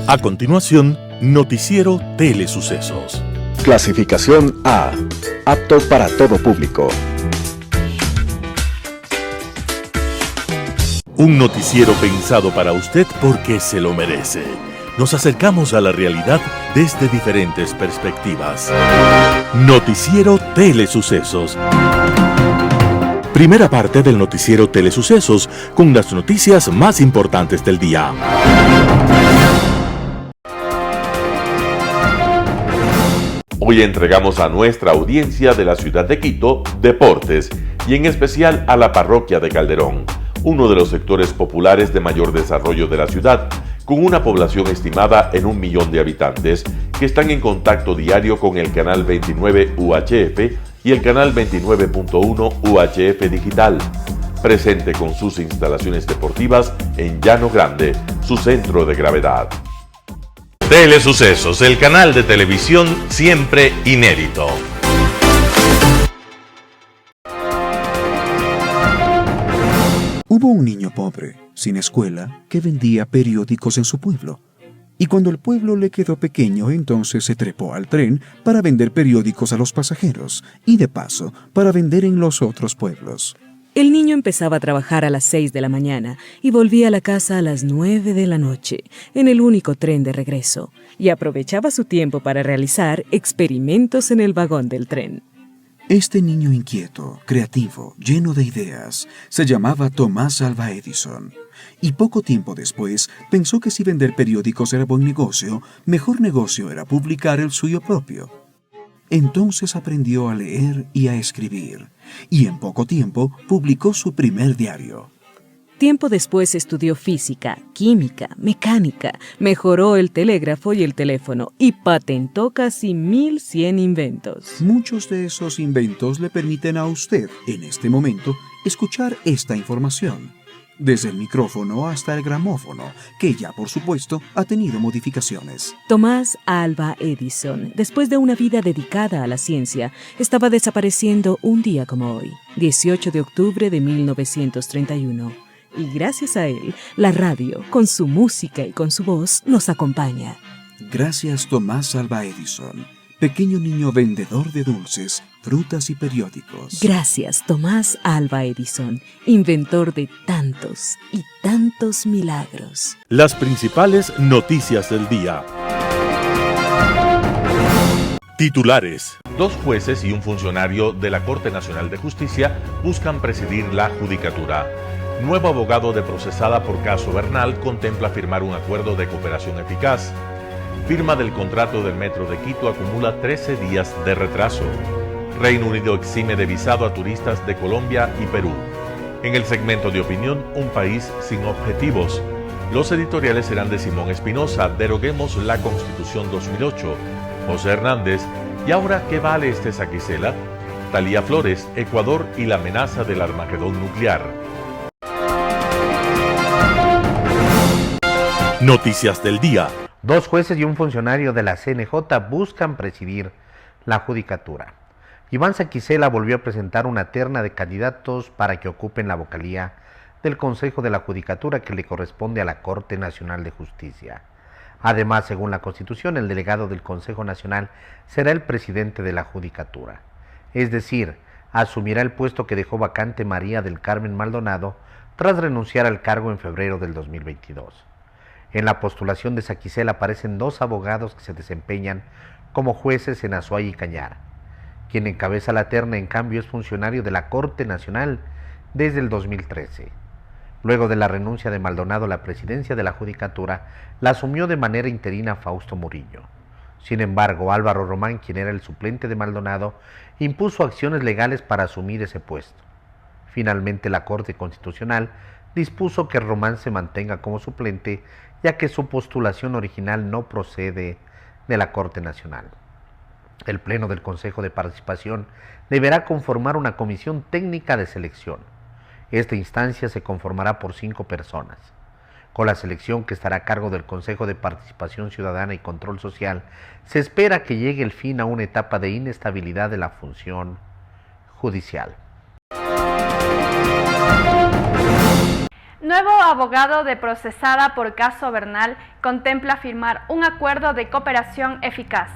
A continuación, Noticiero Telesucesos. Clasificación A. Apto para todo público. Un noticiero pensado para usted porque se lo merece. Nos acercamos a la realidad desde diferentes perspectivas. Noticiero Telesucesos. Primera parte del Noticiero Telesucesos con las noticias más importantes del día. Hoy entregamos a nuestra audiencia de la ciudad de Quito deportes y en especial a la parroquia de Calderón, uno de los sectores populares de mayor desarrollo de la ciudad, con una población estimada en 1 millón de habitantes que están en contacto diario con el canal 29 UHF y el canal 29.1 UHF Digital, presente con sus instalaciones deportivas en Llano Grande, su centro de gravedad. Telesucesos, el canal de televisión siempre inédito. Hubo un niño pobre, sin escuela, que vendía periódicos en su pueblo. Y cuando el pueblo le quedó pequeño, entonces se trepó al tren para vender periódicos a los pasajeros y de paso para vender en los otros pueblos. El niño empezaba a trabajar a las 6 de la mañana y volvía a la casa a las 9 de la noche, en el único tren de regreso, y aprovechaba su tiempo para realizar experimentos en el vagón del tren. Este niño inquieto, creativo, lleno de ideas, se llamaba Tomás Alva Edison. Y poco tiempo después pensó que si vender periódicos era buen negocio, mejor negocio era publicar el suyo propio. Entonces aprendió a leer y a escribir, y en poco tiempo publicó su primer diario. Tiempo después estudió física, química, mecánica, mejoró el telégrafo y el teléfono y patentó casi 1.100 inventos. Muchos de esos inventos le permiten a usted, en este momento, escuchar esta información. Desde el micrófono hasta el gramófono, que ya por supuesto ha tenido modificaciones. Tomás Alva Edison, después de una vida dedicada a la ciencia, estaba desapareciendo un día como hoy, 18 de octubre de 1931. Y gracias a él, la radio, con su música y con su voz, nos acompaña. Gracias Tomás Alva Edison, pequeño niño vendedor de dulces, frutas y periódicos. Gracias Tomás Alva Edison, inventor de tantos y tantos milagros. Las principales noticias del día. Titulares. 2 jueces y un funcionario de la Corte Nacional de Justicia buscan presidir la judicatura. Nuevo abogado de procesada por caso Bernal contempla firmar un acuerdo de cooperación eficaz. Firma del contrato del Metro de Quito acumula 13 días de retraso. Reino Unido exime de visado a turistas de Colombia y Perú. En el segmento de opinión, un país sin objetivos. Los editoriales serán de Simón Espinosa, Deroguemos la Constitución 2008. José Hernández, ¿y ahora qué vale este Saquicela? Talía Flores, Ecuador y la amenaza del Armagedón nuclear. Noticias del día. 2 jueces y un funcionario de la CNJ buscan presidir la judicatura. Iván Saquicela volvió a presentar una terna de candidatos para que ocupen la vocalía del Consejo de la Judicatura que le corresponde a la Corte Nacional de Justicia. Además, según la Constitución, el delegado del Consejo Nacional será el presidente de la Judicatura. Es decir, asumirá el puesto que dejó vacante María del Carmen Maldonado tras renunciar al cargo en febrero del 2022. En la postulación de Saquicela aparecen 2 abogados que se desempeñan como jueces en Azuay y Cañar. Quien encabeza la terna, en cambio, es funcionario de la Corte Nacional desde el 2013. Luego de la renuncia de Maldonado a la presidencia de la Judicatura, la asumió de manera interina Fausto Murillo. Sin embargo, Álvaro Román, quien era el suplente de Maldonado, impuso acciones legales para asumir ese puesto. Finalmente, la Corte Constitucional dispuso que Román se mantenga como suplente, ya que su postulación original no procede de la Corte Nacional. El Pleno del Consejo de Participación deberá conformar una comisión técnica de selección. Esta instancia se conformará por 5 personas. Con la selección que estará a cargo del Consejo de Participación Ciudadana y Control Social, se espera que llegue el fin a una etapa de inestabilidad de la función judicial. Nuevo abogado de procesada por caso Bernal contempla firmar un acuerdo de cooperación eficaz.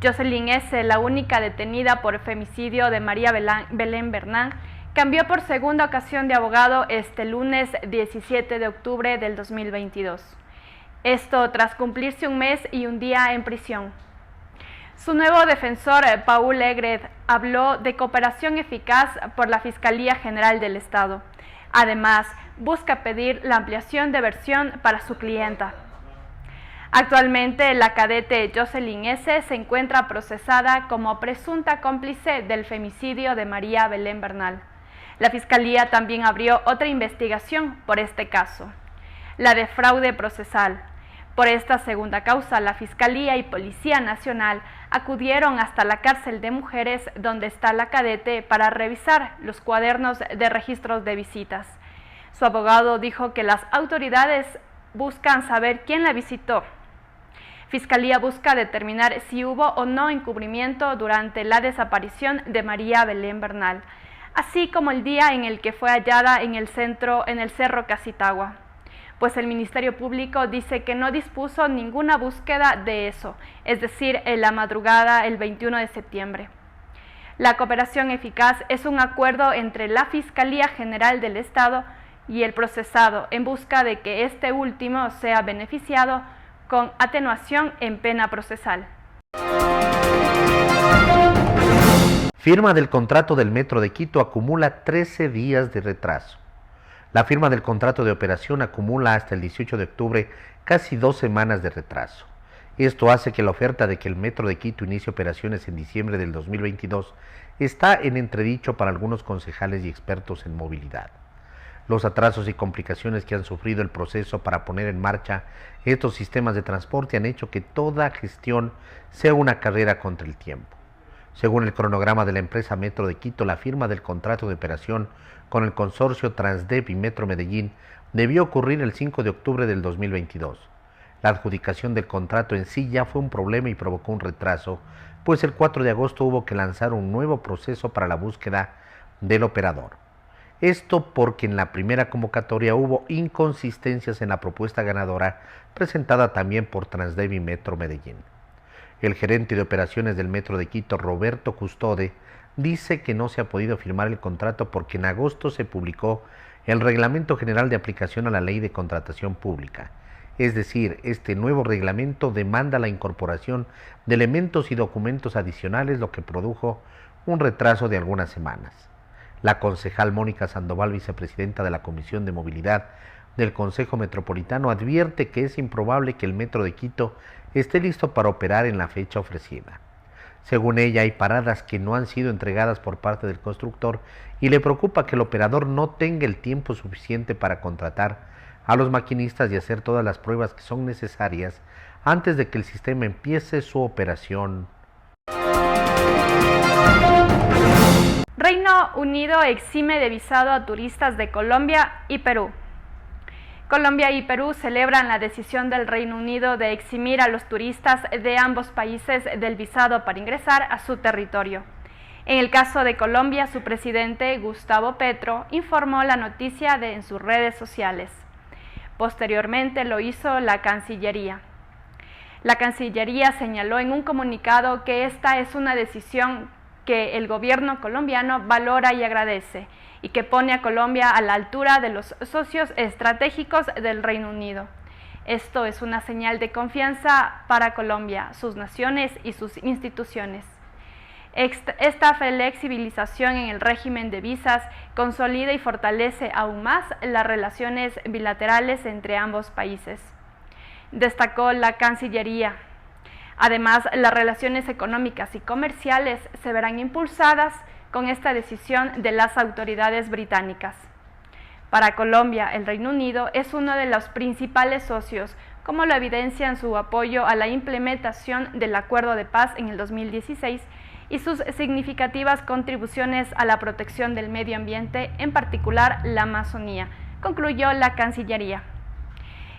Jocelyn S., la única detenida por femicidio de María Belén Bernal, cambió por segunda ocasión de abogado este lunes 17 de octubre del 2022. Esto tras cumplirse un mes y un día en prisión. Su nuevo defensor, Paul Egret, habló de cooperación eficaz por la Fiscalía General del Estado. Además, busca pedir la ampliación de versión para su clienta. Actualmente, la cadete Jocelyn S. se encuentra procesada como presunta cómplice del femicidio de María Belén Bernal. La Fiscalía también abrió otra investigación por este caso, la de fraude procesal. Por esta segunda causa, la Fiscalía y Policía Nacional acudieron hasta la cárcel de mujeres donde está la cadete para revisar los cuadernos de registros de visitas. Su abogado dijo que las autoridades buscan saber quién la visitó. Fiscalía busca determinar si hubo o no encubrimiento durante la desaparición de María Belén Bernal, así como el día en el que fue hallada en el Cerro Casitagua, pues el Ministerio Público dice que no dispuso ninguna búsqueda de eso, es decir, en la madrugada el 21 de septiembre. La cooperación eficaz es un acuerdo entre la Fiscalía General del Estado y el procesado en busca de que este último sea beneficiado con atenuación en pena procesal. Firma del contrato del Metro de Quito acumula 13 días de retraso. La firma del contrato de operación acumula hasta el 18 de octubre casi 2 semanas de retraso. Esto hace que la oferta de que el Metro de Quito inicie operaciones en diciembre del 2022 está en entredicho para algunos concejales y expertos en movilidad. Los atrasos y complicaciones que han sufrido el proceso para poner en marcha estos sistemas de transporte han hecho que toda gestión sea una carrera contra el tiempo. Según el cronograma de la empresa Metro de Quito, la firma del contrato de operación con el consorcio Transdev y Metro Medellín debió ocurrir el 5 de octubre del 2022. La adjudicación del contrato en sí ya fue un problema y provocó un retraso, pues el 4 de agosto hubo que lanzar un nuevo proceso para la búsqueda del operador. Esto porque en la primera convocatoria hubo inconsistencias en la propuesta ganadora presentada también por Transdev y Metro Medellín. El gerente de operaciones del Metro de Quito, Roberto Custode, dice que no se ha podido firmar el contrato porque en agosto se publicó el Reglamento General de Aplicación a la Ley de Contratación Pública. Es decir, este nuevo reglamento demanda la incorporación de elementos y documentos adicionales, lo que produjo un retraso de algunas semanas. La concejal Mónica Sandoval, vicepresidenta de la Comisión de Movilidad del Consejo Metropolitano, advierte que es improbable que el Metro de Quito esté listo para operar en la fecha ofrecida. Según ella, hay paradas que no han sido entregadas por parte del constructor y le preocupa que el operador no tenga el tiempo suficiente para contratar a los maquinistas y hacer todas las pruebas que son necesarias antes de que el sistema empiece su operación. Reino Unido exime de visado a turistas de Colombia y Perú. Colombia y Perú celebran la decisión del Reino Unido de eximir a los turistas de ambos países del visado para ingresar a su territorio. En el caso de Colombia, su presidente, Gustavo Petro, informó la noticia en sus redes sociales. Posteriormente lo hizo la Cancillería. La Cancillería señaló en un comunicado que esta es una decisión que el gobierno colombiano valora y agradece, y que pone a Colombia a la altura de los socios estratégicos del Reino Unido. Esto es una señal de confianza para Colombia, sus naciones y sus instituciones. Esta flexibilización en el régimen de visas consolida y fortalece aún más las relaciones bilaterales entre ambos países, destacó la Cancillería. Además, las relaciones económicas y comerciales se verán impulsadas con esta decisión de las autoridades británicas. Para Colombia, el Reino Unido es uno de los principales socios, como lo evidencian su apoyo a la implementación del Acuerdo de Paz en el 2016 y sus significativas contribuciones a la protección del medio ambiente, en particular la Amazonía, concluyó la Cancillería.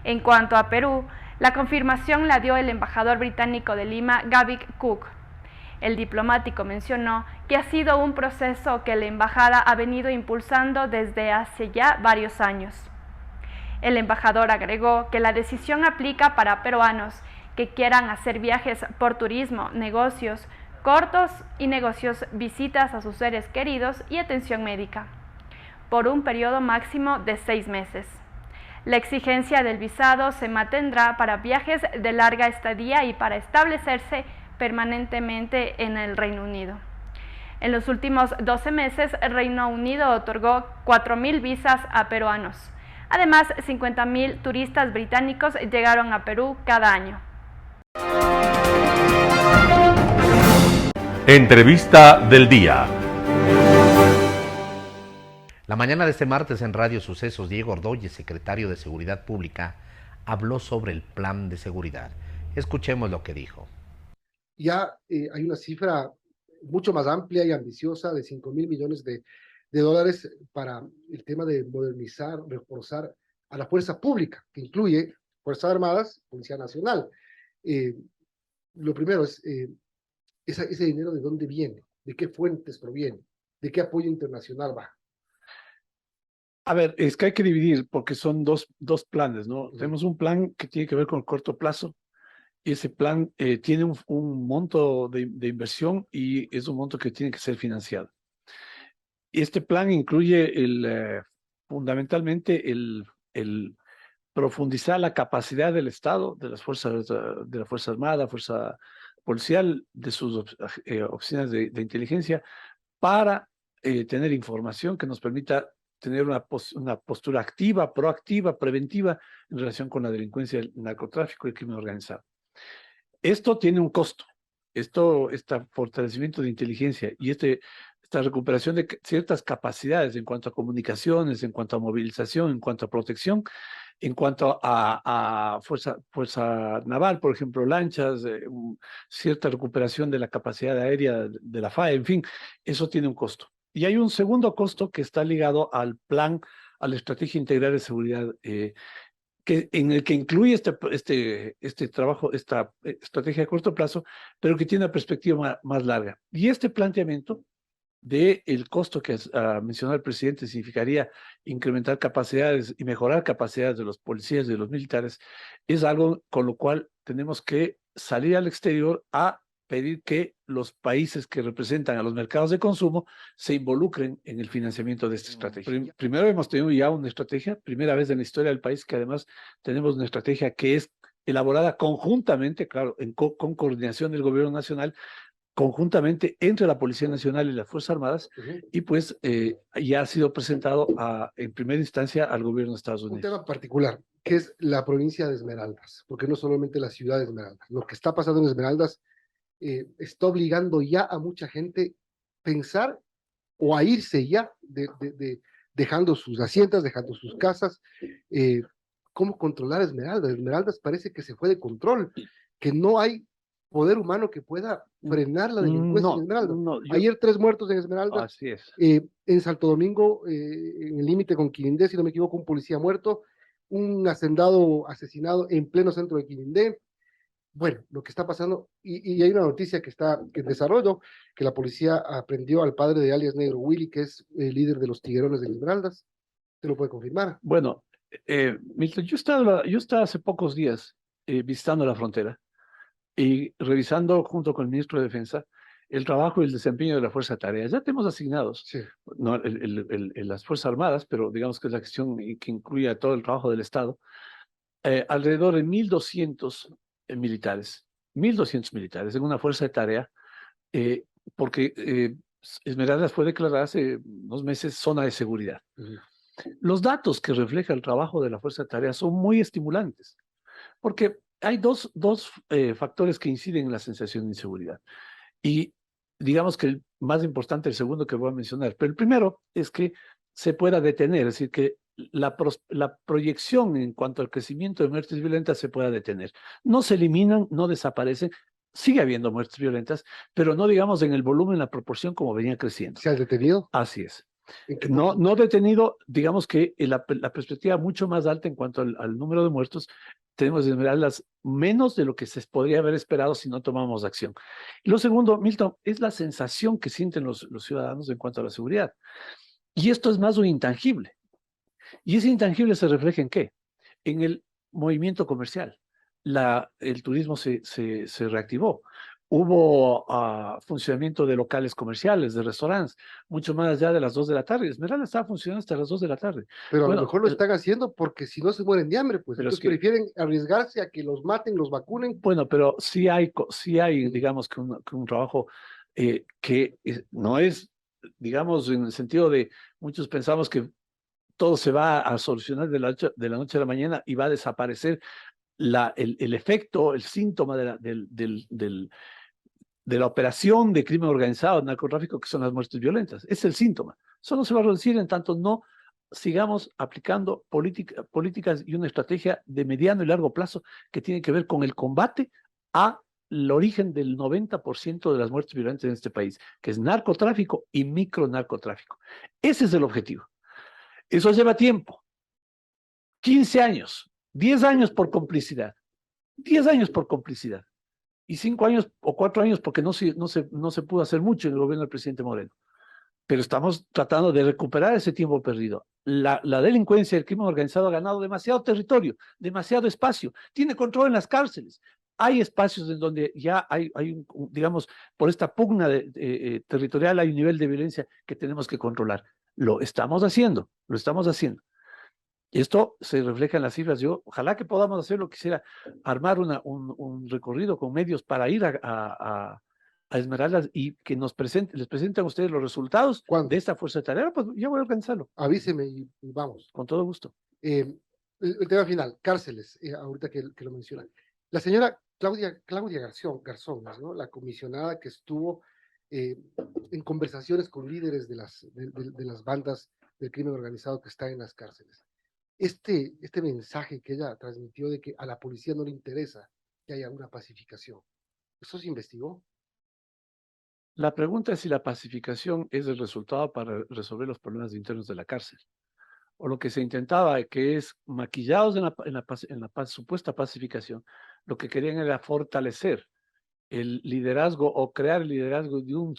En cuanto a Perú, la confirmación la dio el embajador británico de Lima, Gavin Cook. El diplomático mencionó que ha sido un proceso que la embajada ha venido impulsando desde hace ya varios años. El embajador agregó que la decisión aplica para peruanos que quieran hacer viajes por turismo, negocios cortos y negocios, visitas a sus seres queridos y atención médica, por un periodo máximo de 6 meses. La exigencia del visado se mantendrá para viajes de larga estadía y para establecerse permanentemente en el Reino Unido. En los últimos 12 meses, el Reino Unido otorgó 4.000 visas a peruanos. Además, 50.000 turistas británicos llegaron a Perú cada año. Entrevista del día. La mañana de este martes en Radio Sucesos, Diego Ordóñez, secretario de Seguridad Pública, habló sobre el plan de seguridad. Escuchemos lo que dijo. Ya hay una cifra mucho más amplia y ambiciosa de 5.000 millones de dólares para el tema de modernizar, reforzar a la fuerza pública, que incluye Fuerzas Armadas, Policía Nacional. Lo primero es, ese dinero ¿de dónde viene? ¿De qué fuentes proviene? ¿De qué apoyo internacional va? A ver, es que hay que dividir porque son dos planes, ¿no? Tenemos un plan que tiene que ver con el corto plazo y ese plan tiene un monto de inversión y es un monto que tiene que ser financiado. Este plan incluye fundamentalmente el profundizar la capacidad del Estado, de la Fuerza Armada, Fuerza Policial, de sus oficinas de inteligencia, para tener información que nos permita tener una postura activa, proactiva, preventiva en relación con la delincuencia, el narcotráfico y el crimen organizado. Esto tiene un costo. Este fortalecimiento de inteligencia y esta recuperación de ciertas capacidades en cuanto a comunicaciones, en cuanto a movilización, en cuanto a protección, en cuanto a fuerza naval, por ejemplo, lanchas, cierta recuperación de la capacidad aérea de la FAE, en fin, eso tiene un costo. Y hay un segundo costo que está ligado al plan, a la estrategia integral de seguridad, en el que incluye este trabajo, esta estrategia a corto plazo, pero que tiene una perspectiva más larga. Y este planteamiento del costo que mencionó el presidente significaría incrementar capacidades y mejorar capacidades de los policías y de los militares, es algo con lo cual tenemos que salir al exterior a pedir que los países que representan a los mercados de consumo se involucren en el financiamiento de esta estrategia. Primero hemos tenido ya una estrategia, primera vez en la historia del país que además tenemos una estrategia que es elaborada conjuntamente, claro, con coordinación del gobierno nacional, conjuntamente entre la Policía Nacional y las Fuerzas Armadas, y pues ya ha sido presentado en primera instancia al gobierno de Estados Unidos. Un tema particular, que es la provincia de Esmeraldas, porque no solamente la ciudad de Esmeraldas. Lo que está pasando en Esmeraldas está obligando ya a mucha gente pensar o a irse ya, dejando sus haciendas, dejando sus casas. ¿Cómo controlar Esmeraldas? Esmeraldas parece que se fue de control, que no hay poder humano que pueda frenar la delincuencia en Esmeraldas. Ayer 3 muertos en Esmeraldas. Así es. En Santo Domingo, en el límite con Quilindé, si no me equivoco, un policía muerto, un hacendado asesinado en pleno centro de Quilindé. Bueno, lo que está pasando, y hay una noticia que está en desarrollo, que la policía aprendió al padre de alias Negro Willy, que es el líder de los Tiguerones de Esmeraldas. ¿Te lo puede confirmar? Bueno, Milton, yo estaba hace pocos días visitando la frontera y revisando junto con el ministro de Defensa el trabajo y el desempeño de la Fuerza de Tareas. Ya tenemos asignados, sí, no las Fuerzas Armadas, pero digamos que es la gestión que incluye a todo el trabajo del Estado, alrededor de 1.200 militares, 1.200 militares en una fuerza de tarea, porque Esmeraldas fue declarada hace unos meses zona de seguridad. Los datos que refleja el trabajo de la fuerza de tarea son muy estimulantes, porque hay dos factores que inciden en la sensación de inseguridad. Y digamos que el más importante, el segundo que voy a mencionar, pero el primero es que se pueda detener, es decir, que la proyección en cuanto al crecimiento de muertes violentas se pueda detener. No se eliminan, no desaparecen, sigue habiendo muertes violentas, pero no digamos en el volumen, en la proporción como venía creciendo. ¿Se ha detenido? Así es. No detenido, digamos que la perspectiva mucho más alta en cuanto al número de muertos tenemos esmeraldas menos de lo que se podría haber esperado si no tomamos acción. Y lo segundo, Milton, es la sensación que sienten los ciudadanos en cuanto a la seguridad. Y esto es más un intangible. Y ese intangible se refleja ¿en qué? En el movimiento comercial. El turismo se reactivó. Hubo funcionamiento de locales comerciales, de restaurantes, mucho más allá de las 2 de la tarde. Esmeralda estaba funcionando hasta las 2 de la tarde. Pero a Bueno, lo mejor lo están haciendo porque si no se mueren de hambre, pues pero es entonces prefieren arriesgarse a que los maten, los vacunen. Bueno, pero sí hay digamos, que un trabajo que no es, digamos, en el sentido de muchos pensamos que todo se va a solucionar de la noche a la mañana y va a desaparecer el efecto, el síntoma de la operación de crimen organizado, narcotráfico, que son las muertes violentas. Es el síntoma. Solo se va a reducir en tanto no sigamos aplicando políticas y una estrategia de mediano y largo plazo que tiene que ver con el combate al origen del 90% de las muertes violentas en este país, que es narcotráfico y micronarcotráfico. Ese es el objetivo. Eso lleva tiempo. 15 años, 10 años por complicidad, 10 años por complicidad y 5 años o 4 años porque no se pudo hacer mucho en el gobierno del presidente Moreno. Pero estamos tratando de recuperar ese tiempo perdido. La delincuencia, el crimen organizado ha ganado demasiado territorio, demasiado espacio, tiene control en las cárceles. Hay espacios en donde ya hay digamos, por esta pugna territorial hay un nivel de violencia que tenemos que controlar. Lo estamos haciendo. Y esto se refleja en las cifras. Yo, ojalá que podamos hacerlo, quisiera armar un recorrido con medios para ir a Esmeraldas y que les presenten a ustedes los resultados de esta fuerza de tarea. Pues ya voy a organizarlo. Avíseme y vamos. Con todo gusto. El tema final, cárceles, ahorita que lo mencionan. La señora Claudia Garzón, ¿no? La comisionada que estuvo en conversaciones con líderes de las bandas del crimen organizado que están en las cárceles. Este mensaje que ella transmitió de que a la policía no le interesa que haya una pacificación, ¿eso se investigó? La pregunta es si la pacificación es el resultado para resolver los problemas internos de la cárcel. O lo que se intentaba, que es maquillados en la supuesta pacificación, lo que querían era fortalecer el liderazgo o crear el liderazgo de un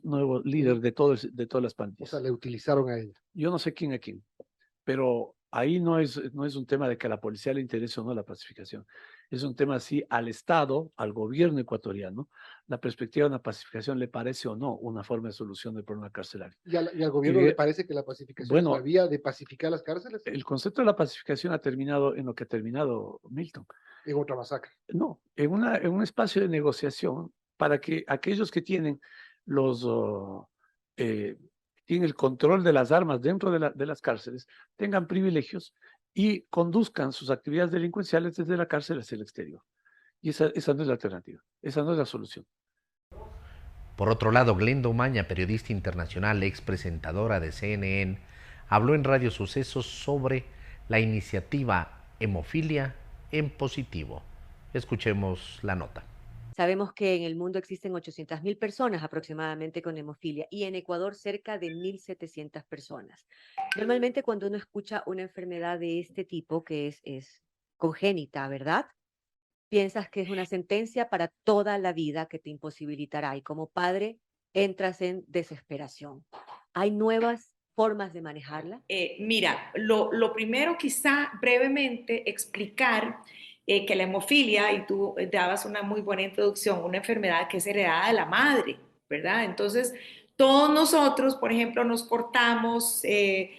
nuevo líder de todas las pandillas. O sea, le utilizaron a ella. Yo no sé quién a quién, pero ahí no es un tema de que a la policía le interese o no la pacificación. Es un tema así al Estado, al gobierno ecuatoriano, la perspectiva de una pacificación le parece o no una forma de solución del problema carcelario. ¿Y al gobierno le parece que la pacificación es la vía de pacificar las cárceles? El concepto de la pacificación ha terminado en lo que ha terminado Milton. En otra masacre. No, en un espacio de negociación para que aquellos que tienen tienen el control de las armas dentro de las cárceles tengan privilegios y conduzcan sus actividades delincuenciales desde la cárcel hacia el exterior. Y esa no es la alternativa, esa no es la solución. Por otro lado, Glenda Umaña, periodista internacional, ex presentadora de CNN, habló en Radio Sucesos sobre la iniciativa Hemofilia en Positivo. Escuchemos la nota. Sabemos que en el mundo existen 800.000 personas aproximadamente con hemofilia y en Ecuador cerca de 1.700 personas. Normalmente cuando uno escucha una enfermedad de este tipo, que es congénita, ¿verdad? Piensas que es una sentencia para toda la vida que te imposibilitará y como padre entras en desesperación. ¿Hay nuevas formas de manejarla? Mira, lo primero quizá brevemente explicar que la hemofilia, y tú dabas una muy buena introducción, una enfermedad que es heredada de la madre, ¿verdad? Entonces, todos nosotros, por ejemplo, nos cortamos,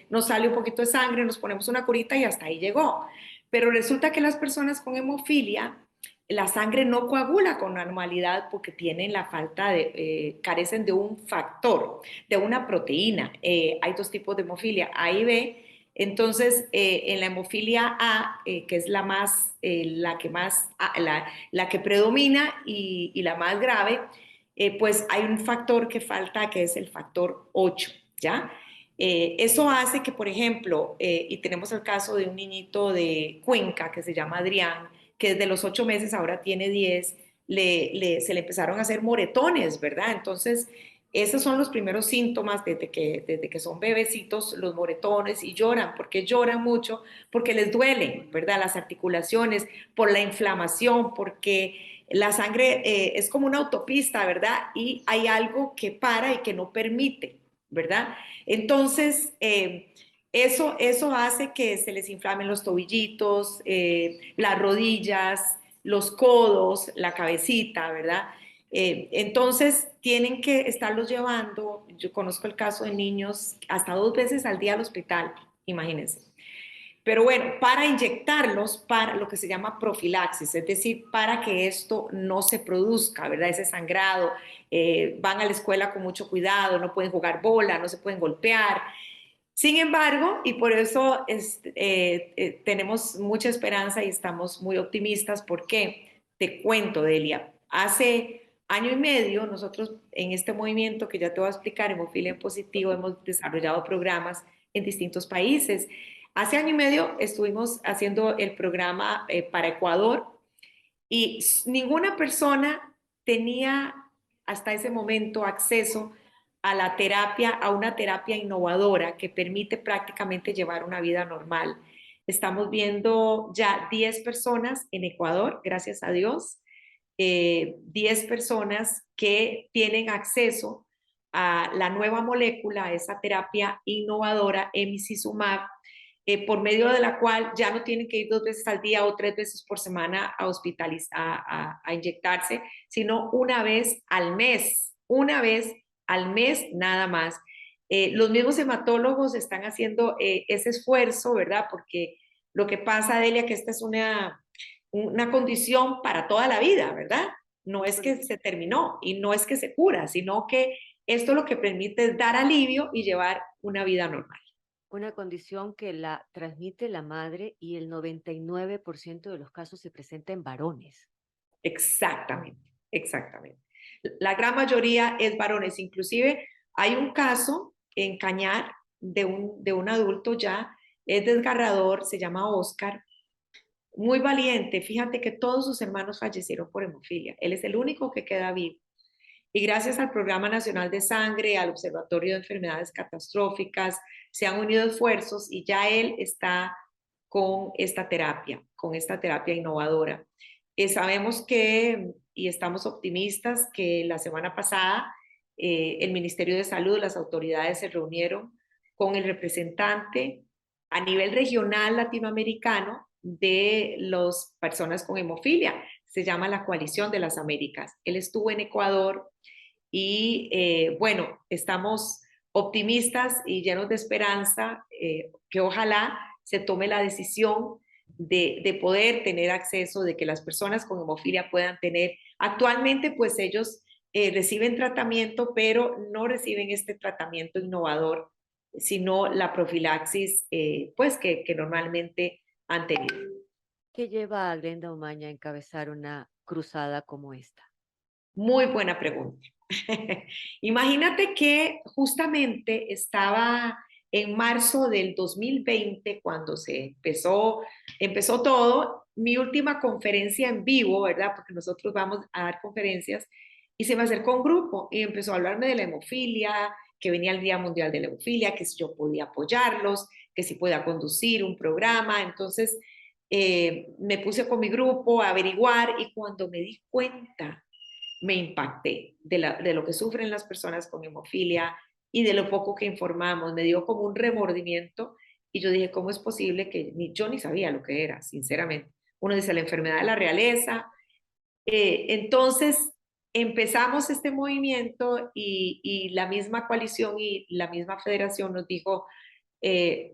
nos sale un poquito de sangre, nos ponemos una curita y hasta ahí llegó. Pero resulta que las personas con hemofilia, la sangre no coagula con normalidad porque tienen la falta carecen de un factor, de una proteína. Hay 2 tipos de hemofilia, A y B. Entonces, en la hemofilia A, que es la que predomina y la más grave, pues hay un factor que falta, que es el factor 8, ¿ya? Eso hace que, por ejemplo, y tenemos el caso de un niñito de Cuenca que se llama Adrián, que desde los 8 meses ahora tiene 10, se le empezaron a hacer moretones, ¿verdad? Entonces, Esos son los primeros síntomas desde que son bebecitos, los moretones, y lloran. ¿Por qué lloran mucho? Porque les duele, ¿verdad? Las articulaciones, por la inflamación, porque la sangre es como una autopista, ¿verdad? Y hay algo que para y que no permite, ¿verdad? Entonces, eso hace que se les inflamen los tobillitos, las rodillas, los codos, la cabecita, ¿verdad? Entonces, tienen que estarlos llevando. Yo conozco el caso de niños hasta 2 veces al día al hospital, imagínense. Pero bueno, para inyectarlos para lo que se llama profilaxis, es decir, para que esto no se produzca, ¿verdad? Ese sangrado, van a la escuela con mucho cuidado, no pueden jugar bola, no se pueden golpear. Sin embargo, y por eso tenemos mucha esperanza y estamos muy optimistas, porque te cuento, Delia, hace año y medio nosotros en este movimiento que ya te voy a explicar, Hemofilia en Positivo, hemos desarrollado programas en distintos países. Hace año y medio estuvimos haciendo el programa para Ecuador y ninguna persona tenía hasta ese momento acceso a la terapia, a una terapia innovadora que permite prácticamente llevar una vida normal. Estamos viendo ya 10 personas en Ecuador, gracias a Dios, 10 personas que tienen acceso a la nueva molécula, a esa terapia innovadora, emicizumab, por medio de la cual ya no tienen que ir 2 veces al día o 3 veces por semana a hospitalizar, a inyectarse, sino una vez al mes nada más. Los mismos hematólogos están haciendo ese esfuerzo, ¿verdad? Porque lo que pasa, Delia, que esta es una condición para toda la vida, ¿verdad? No es que se terminó y no es que se cura, sino que esto lo que permite es dar alivio y llevar una vida normal. Una condición que la transmite la madre y el 99% de los casos se presenta en varones. Exactamente, exactamente. La gran mayoría es varones. Inclusive hay un caso en Cañar de un adulto ya, es desgarrador, se llama Oscar, muy valiente. Fíjate que todos sus hermanos fallecieron por hemofilia. Él es el único que queda vivo. Y gracias al Programa Nacional de Sangre, al Observatorio de Enfermedades Catastróficas, se han unido esfuerzos y ya él está con esta terapia innovadora. Sabemos que, y estamos optimistas, que la semana pasada el Ministerio de Salud, las autoridades se reunieron con el representante a nivel regional latinoamericano de las personas con hemofilia. Se llama la Coalición de las Américas. Él estuvo en Ecuador y bueno, estamos optimistas y llenos de esperanza que ojalá se tome la decisión de poder tener acceso, de que las personas con hemofilia puedan tener. Actualmente, pues ellos reciben tratamiento, pero no reciben este tratamiento innovador, sino la profilaxis, pues que normalmente han tenido. ¿Qué lleva a Glenda Omaña a encabezar una cruzada como esta? Muy buena pregunta. Imagínate que justamente estaba en marzo del 2020, cuando se empezó todo, mi última conferencia en vivo, ¿verdad? Porque nosotros vamos a dar conferencias, y se me acercó un grupo y empezó a hablarme de la hemofilia, que venía el Día Mundial de la Hemofilia, que si yo podía apoyarlos, que si podía conducir un programa. Entonces me puse con mi grupo a averiguar, y cuando me di cuenta, me impacté de lo que sufren las personas con hemofilia y de lo poco que informamos. Me dio como un remordimiento y yo dije, ¿cómo es posible que yo ni sabía lo que era, sinceramente? Uno dice la enfermedad de la realeza. Entonces empezamos este movimiento y la misma coalición y la misma federación nos dijo,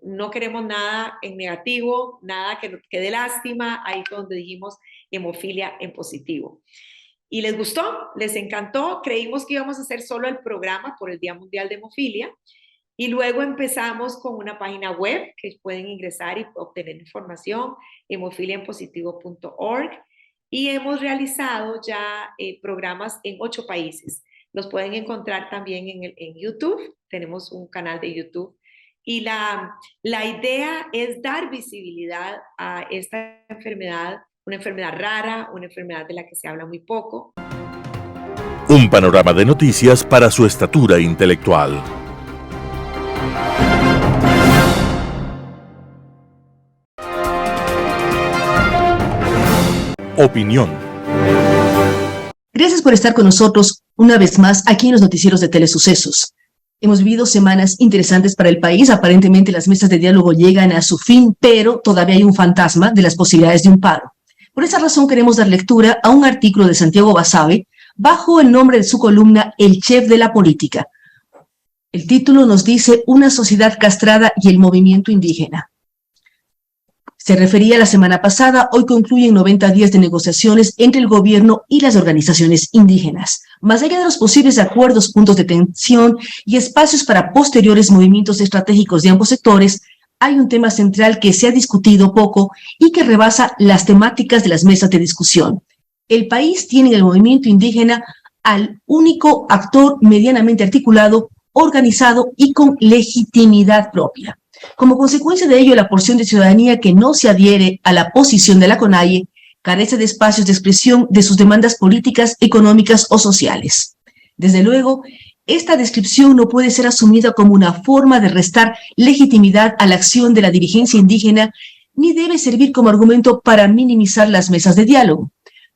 no queremos nada en negativo, nada que dé lástima. Ahí fue donde dijimos hemofilia en positivo. Y les gustó, les encantó. Creímos que íbamos a hacer solo el programa por el Día Mundial de Hemofilia, y luego empezamos con una página web que pueden ingresar y obtener información, hemofiliaenpositivo.org, y hemos realizado ya programas en 8 países. Los pueden encontrar también en YouTube. Tenemos un canal de YouTube. Y la idea es dar visibilidad a esta enfermedad, una enfermedad rara, una enfermedad de la que se habla muy poco. Un panorama de noticias para su estatura intelectual. Opinión. Gracias por estar con nosotros una vez más aquí en los noticieros de Telesucesos. Hemos vivido semanas interesantes para el país. Aparentemente las mesas de diálogo llegan a su fin, pero todavía hay un fantasma de las posibilidades de un paro. Por esa razón queremos dar lectura a un artículo de Santiago Basabe bajo el nombre de su columna El Chef de la Política. El título nos dice Una sociedad castrada y el movimiento indígena. Se refería a la semana pasada, hoy concluyen 90 días de negociaciones entre el gobierno y las organizaciones indígenas. Más allá de los posibles acuerdos, puntos de tensión y espacios para posteriores movimientos estratégicos de ambos sectores, hay un tema central que se ha discutido poco y que rebasa las temáticas de las mesas de discusión. El país tiene en el movimiento indígena al único actor medianamente articulado, organizado y con legitimidad propia. Como consecuencia de ello, la porción de ciudadanía que no se adhiere a la posición de la CONAIE carece de espacios de expresión de sus demandas políticas, económicas o sociales. Desde luego, esta descripción no puede ser asumida como una forma de restar legitimidad a la acción de la dirigencia indígena, ni debe servir como argumento para minimizar las mesas de diálogo.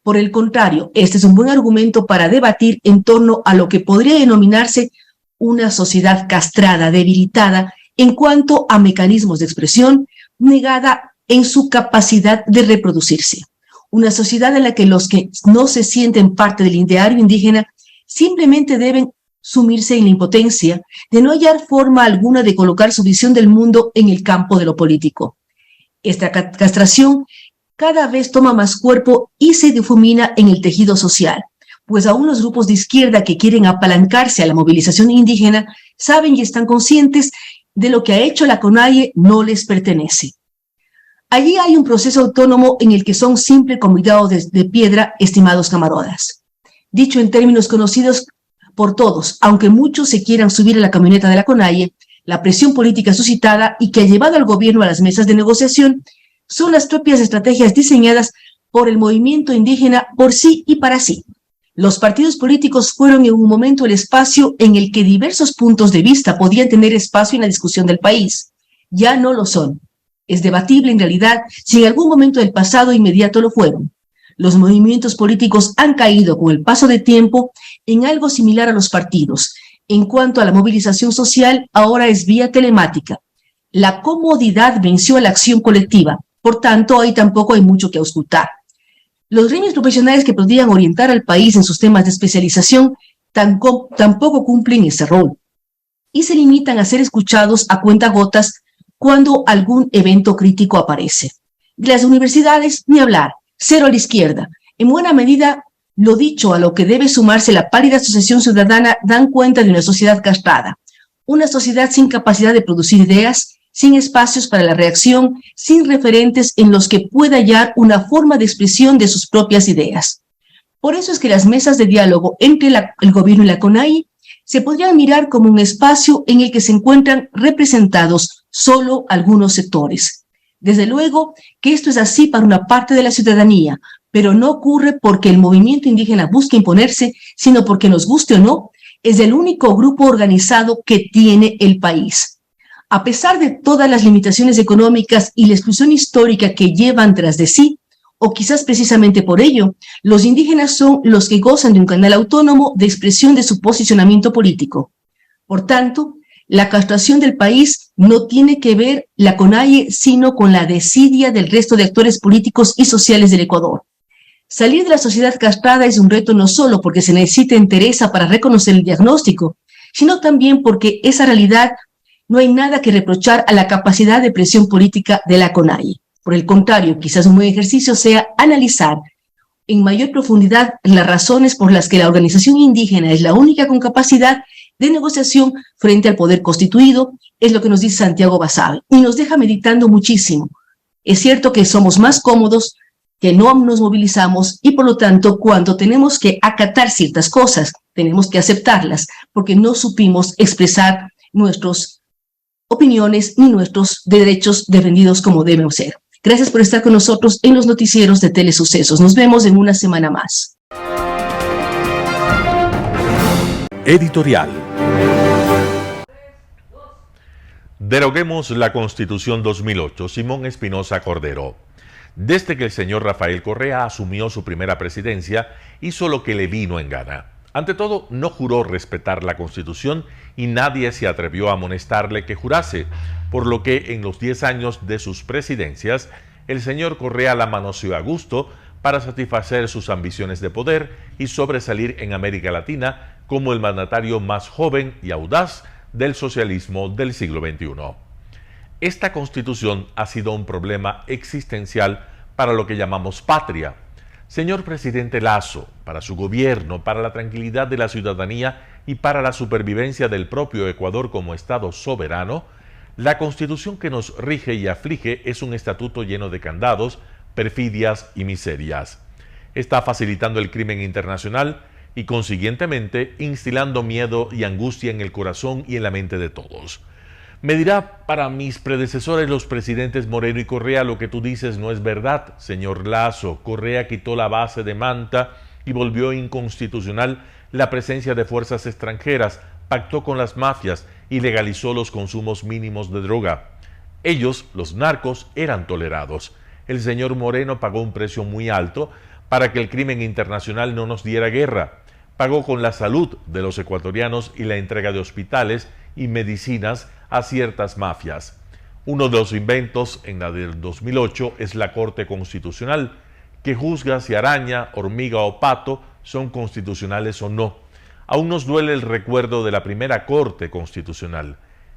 Por el contrario, este es un buen argumento para debatir en torno a lo que podría denominarse una sociedad castrada, debilitada, en cuanto a mecanismos de expresión, negada en su capacidad de reproducirse. Una sociedad en la que los que no se sienten parte del ideario indígena simplemente deben sumirse en la impotencia de no hallar forma alguna de colocar su visión del mundo en el campo de lo político. Esta castración cada vez toma más cuerpo y se difumina en el tejido social, pues aún los grupos de izquierda que quieren apalancarse a la movilización indígena saben y están conscientes de lo que ha hecho la CONAIE no les pertenece. Allí hay un proceso autónomo en el que son simple convidados de piedra, estimados camaradas. Dicho en términos conocidos por todos, aunque muchos se quieran subir a la camioneta de la CONAIE, la presión política suscitada y que ha llevado al gobierno a las mesas de negociación son las propias estrategias diseñadas por el movimiento indígena por sí y para sí. Los partidos políticos fueron en un momento el espacio en el que diversos puntos de vista podían tener espacio en la discusión del país. Ya no lo son. Es debatible en realidad si en algún momento del pasado inmediato lo fueron. Los movimientos políticos han caído con el paso de tiempo en algo similar a los partidos. En cuanto a la movilización social, ahora es vía telemática. La comodidad venció a la acción colectiva. Por tanto, ahí tampoco hay mucho que auscultar. Los gremios profesionales que podrían orientar al país en sus temas de especialización tampoco cumplen ese rol y se limitan a ser escuchados a cuentagotas cuando algún evento crítico aparece. De las universidades, ni hablar, cero a la izquierda. En buena medida, lo dicho, a lo que debe sumarse la pálida asociación ciudadana, dan cuenta de una sociedad castrada, una sociedad sin capacidad de producir ideas, sin espacios para la reacción, sin referentes en los que pueda hallar una forma de expresión de sus propias ideas. Por eso es que las mesas de diálogo entre el gobierno y la CONAIE se podrían mirar como un espacio en el que se encuentran representados solo algunos sectores. Desde luego que esto es así para una parte de la ciudadanía, pero no ocurre porque el movimiento indígena busque imponerse, sino porque, nos guste o no, es el único grupo organizado que tiene el país. A pesar de todas las limitaciones económicas y la exclusión histórica que llevan tras de sí, o quizás precisamente por ello, los indígenas son los que gozan de un canal autónomo de expresión de su posicionamiento político. Por tanto, la castración del país no tiene que ver la CONAIE, sino con la desidia del resto de actores políticos y sociales del Ecuador. Salir de la sociedad castrada es un reto no solo porque se necesita entereza para reconocer el diagnóstico, sino también porque esa realidad no hay nada que reprochar a la capacidad de presión política de la CONAIE. Por el contrario, quizás un buen ejercicio sea analizar en mayor profundidad las razones por las que la organización indígena es la única con capacidad de negociación frente al poder constituido, es lo que nos dice Santiago Basabe, y nos deja meditando muchísimo. Es cierto que somos más cómodos, que no nos movilizamos, y por lo tanto, cuando tenemos que acatar ciertas cosas, tenemos que aceptarlas, porque no supimos expresar nuestras opiniones ni nuestros derechos defendidos como deben ser. Gracias por estar con nosotros en los noticieros de Telesucesos. Nos vemos en una semana más. Editorial. Deroguemos la Constitución 2008. Simón Espinosa Cordero. Desde que el señor Rafael Correa asumió su primera presidencia, hizo lo que le vino en gana. Ante todo, no juró respetar la Constitución y nadie se atrevió a amonestarle que jurase, por lo que en los 10 años de sus presidencias, el señor Correa la manoseó a gusto para satisfacer sus ambiciones de poder y sobresalir en América Latina como el mandatario más joven y audaz del socialismo del siglo XXI. Esta Constitución ha sido un problema existencial para lo que llamamos patria. Señor presidente Lasso, para su gobierno, para la tranquilidad de la ciudadanía y para la supervivencia del propio Ecuador como Estado soberano, la Constitución que nos rige y aflige es un estatuto lleno de candados, perfidias y miserias. Está facilitando el crimen internacional y consiguientemente instilando miedo y angustia en el corazón y en la mente de todos. Me dirá, para mis predecesores los presidentes Moreno y Correa, lo que tú dices no es verdad, señor Lasso. Correa quitó la base de Manta y volvió inconstitucional la presencia de fuerzas extranjeras, pactó con las mafias y legalizó los consumos mínimos de droga. Ellos, los narcos, eran tolerados. El señor Moreno pagó un precio muy alto para que el crimen internacional no nos diera guerra. Pagó con la salud de los ecuatorianos y la entrega de hospitales y medicinas a ciertas mafias. Uno de los inventos en la del 2008 es la Corte Constitucional, que juzga si araña, hormiga o pato son constitucionales o no. Aún nos duele el recuerdo de la primera Corte Constitucional.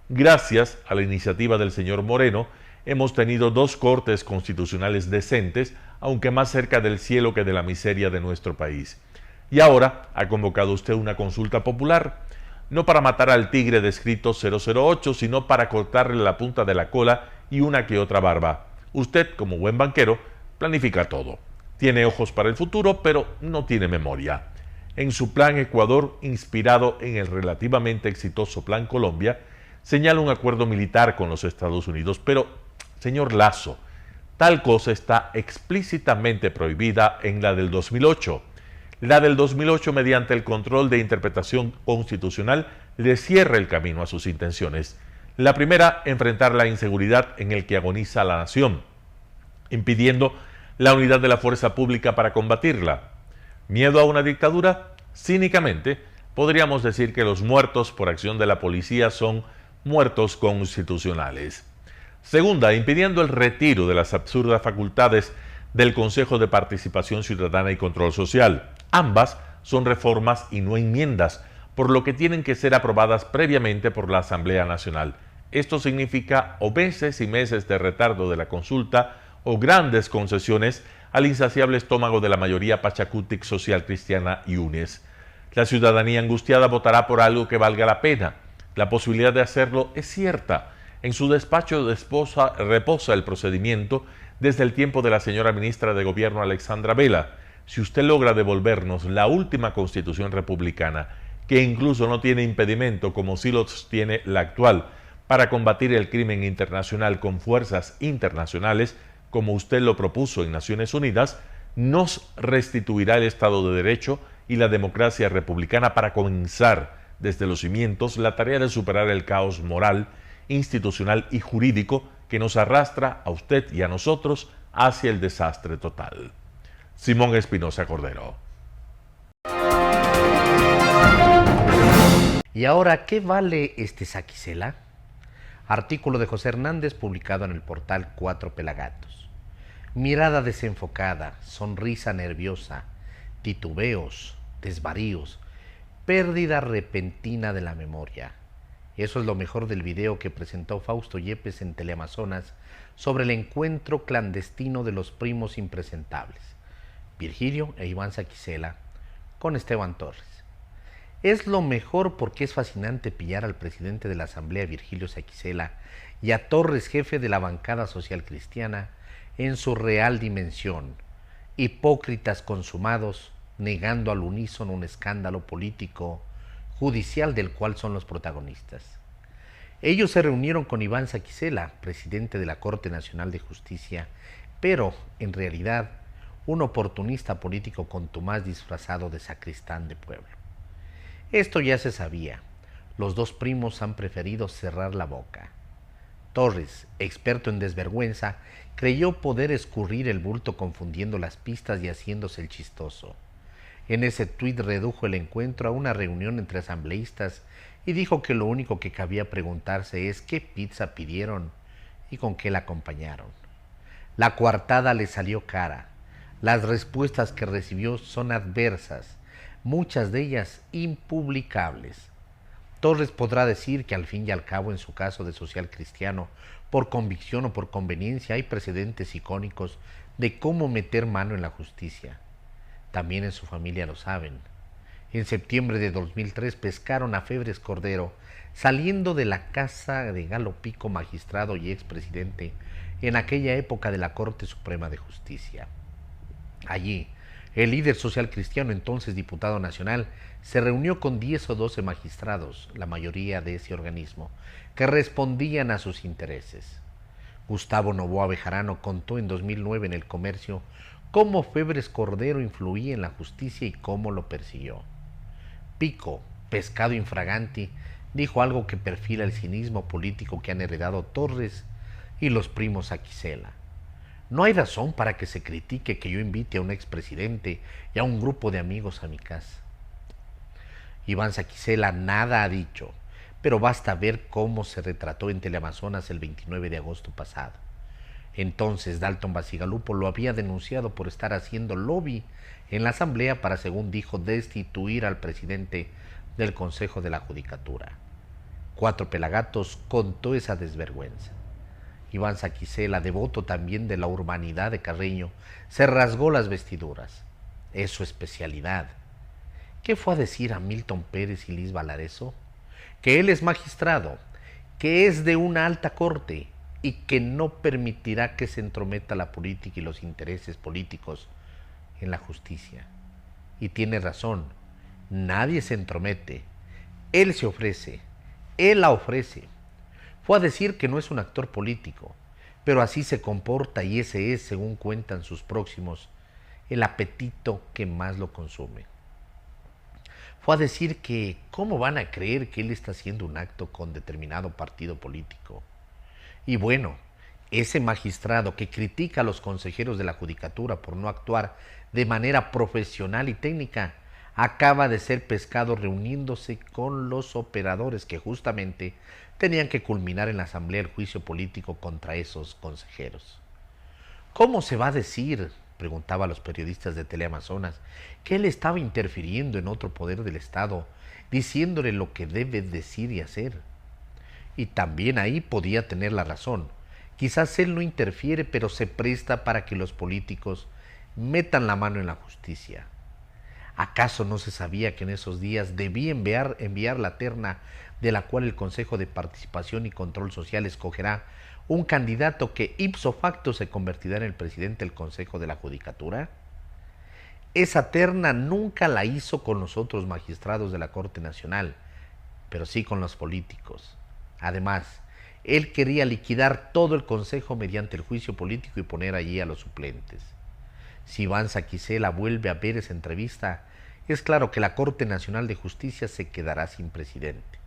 Gracias a la iniciativa del señor Moreno, hemos tenido 2 cortes constitucionales decentes, aunque más cerca del cielo que de la miseria de nuestro país. Y ahora ha convocado usted una consulta popular, no para matar al tigre descrito 008, sino para cortarle la punta de la cola y una que otra barba. Usted, como buen banquero, planifica todo. Tiene ojos para el futuro, pero no tiene memoria. En su Plan Ecuador, inspirado en el relativamente exitoso Plan Colombia, señala un acuerdo militar con los Estados Unidos, pero, señor Lasso, tal cosa está explícitamente prohibida en la del 2008. La del 2008, mediante el control de interpretación constitucional, le cierra el camino a sus intenciones. La primera, enfrentar la inseguridad en el que agoniza la nación, impidiendo la unidad de la fuerza pública para combatirla. ¿Miedo a una dictadura? Cínicamente, podríamos decir que los muertos por acción de la policía son muertos constitucionales. Segunda, impidiendo el retiro de las absurdas facultades del Consejo de Participación Ciudadana y Control Social. Ambas son reformas y no enmiendas, por lo que tienen que ser aprobadas previamente por la Asamblea Nacional. Esto significa o meses y meses de retardo de la consulta o grandes concesiones al insaciable estómago de la mayoría Pachacutic Social Cristiana y UNES. La ciudadanía angustiada votará por algo que valga la pena. La posibilidad de hacerlo es cierta. En su despacho de esposa reposa el procedimiento desde el tiempo de la señora ministra de Gobierno Alexandra Vela. Si usted logra devolvernos la última constitución republicana, que incluso no tiene impedimento, como sí los tiene la actual, para combatir el crimen internacional con fuerzas internacionales, como usted lo propuso en Naciones Unidas, nos restituirá el Estado de Derecho y la democracia republicana para comenzar desde los cimientos la tarea de superar el caos moral, institucional y jurídico que nos arrastra a usted y a nosotros hacia el desastre total. Simón Espinosa Cordero. ¿Y ahora qué vale este Saquicela? Artículo de José Hernández publicado en el portal Cuatro Pelagatos. Mirada desenfocada, sonrisa nerviosa, titubeos, desvaríos, pérdida repentina de la memoria. Eso es lo mejor del video que presentó Fausto Yepes en Teleamazonas sobre el encuentro clandestino de los primos impresentables, Virgilio e Iván Saquicela, con Esteban Torres. Es lo mejor porque es fascinante pillar al presidente de la Asamblea, Virgilio Saquicela, y a Torres, jefe de la bancada social cristiana, en su real dimensión, hipócritas consumados, negando al unísono un escándalo político, judicial del cual son los protagonistas. Ellos se reunieron con Iván Saquicela, presidente de la Corte Nacional de Justicia, pero, en realidad, un oportunista político contumaz disfrazado de sacristán de pueblo. Esto ya se sabía. Los dos primos han preferido cerrar la boca. Torres, experto en desvergüenza, creyó poder escurrir el bulto confundiendo las pistas y haciéndose el chistoso. En ese tuit redujo el encuentro a una reunión entre asambleístas y dijo que lo único que cabía preguntarse es qué pizza pidieron y con qué la acompañaron. La coartada le salió cara. Las respuestas que recibió son adversas, muchas de ellas impublicables. Torres podrá decir que al fin y al cabo en su caso de social cristiano, por convicción o por conveniencia, hay precedentes icónicos de cómo meter mano en la justicia. También en su familia lo saben. En septiembre de 2003 pescaron a Febres Cordero saliendo de la casa de Galo Pico, magistrado y expresidente en aquella época de la Corte Suprema de Justicia. Allí, el líder social cristiano, entonces diputado nacional, se reunió con 10 o 12 magistrados, la mayoría de ese organismo, que respondían a sus intereses. Gustavo Noboa Bejarano contó en 2009 en El Comercio cómo Febres Cordero influía en la justicia y cómo lo persiguió. Pico, pescado infraganti, dijo algo que perfila el cinismo político que han heredado Torres y los primos Aquisela. No hay razón para que se critique que yo invite a un expresidente y a un grupo de amigos a mi casa. Iván Saquicela nada ha dicho, pero basta ver cómo se retrató en Teleamazonas el 29 de agosto pasado. Entonces Dalton Bacigalupo lo había denunciado por estar haciendo lobby en la asamblea para, según dijo, destituir al presidente del Consejo de la Judicatura. Cuatro Pelagatos contó esa desvergüenza. Iván Saquicela, devoto también de la urbanidad de Carreño, se rasgó las vestiduras. Es su especialidad. ¿Qué fue a decir a Milton Pérez y Liz Valareso? Que él es magistrado, que es de una alta corte y que no permitirá que se entrometa la política y los intereses políticos en la justicia. Y tiene razón, nadie se entromete. Él se ofrece, él la ofrece. Fue a decir que no es un actor político, pero así se comporta y ese es, según cuentan sus próximos, el apetito que más lo consume. Fue a decir que ¿cómo van a creer que él está haciendo un acto con determinado partido político? Y bueno, ese magistrado que critica a los consejeros de la Judicatura por no actuar de manera profesional y técnica, acaba de ser pescado reuniéndose con los operadores que justamente tenían que culminar en la asamblea el juicio político contra esos consejeros. ¿Cómo se va a decir, preguntaba a los periodistas de Teleamazonas, que él estaba interfiriendo en otro poder del Estado, diciéndole lo que debe decir y hacer? Y también ahí podía tener la razón. Quizás él no interfiere, pero se presta para que los políticos metan la mano en la justicia. ¿Acaso no se sabía que en esos días debía enviar la terna de la cual el Consejo de Participación y Control Social escogerá un candidato que ipso facto se convertirá en el presidente del Consejo de la Judicatura? Esa terna nunca la hizo con los otros magistrados de la Corte Nacional, pero sí con los políticos. Además, él quería liquidar todo el Consejo mediante el juicio político y poner allí a los suplentes. Si Iván Saquicela vuelve a ver esa entrevista, es claro que la Corte Nacional de Justicia se quedará sin presidente.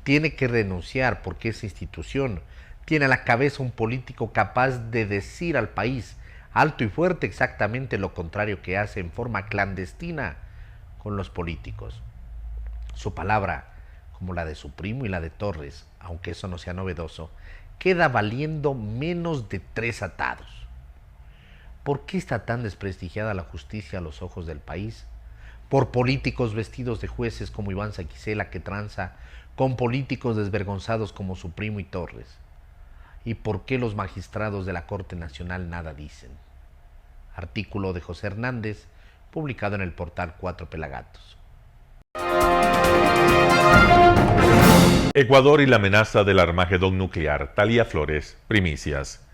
Tiene que renunciar porque esa institución tiene a la cabeza un político capaz de decir al país alto y fuerte exactamente lo contrario que hace en forma clandestina con los políticos. Su palabra, como la de su primo y la de Torres, aunque eso no sea novedoso, queda valiendo menos de 3 atados. ¿Por qué está tan desprestigiada la justicia a los ojos del país? Por políticos vestidos de jueces como Iván Saquicela, que tranza con políticos desvergonzados como su primo y Torres. ¿Y por qué los magistrados de la Corte Nacional nada dicen? Artículo de José Hernández, publicado en el portal Cuatro Pelagatos. Ecuador y la amenaza del Armagedón nuclear. Talía Flores, primicias.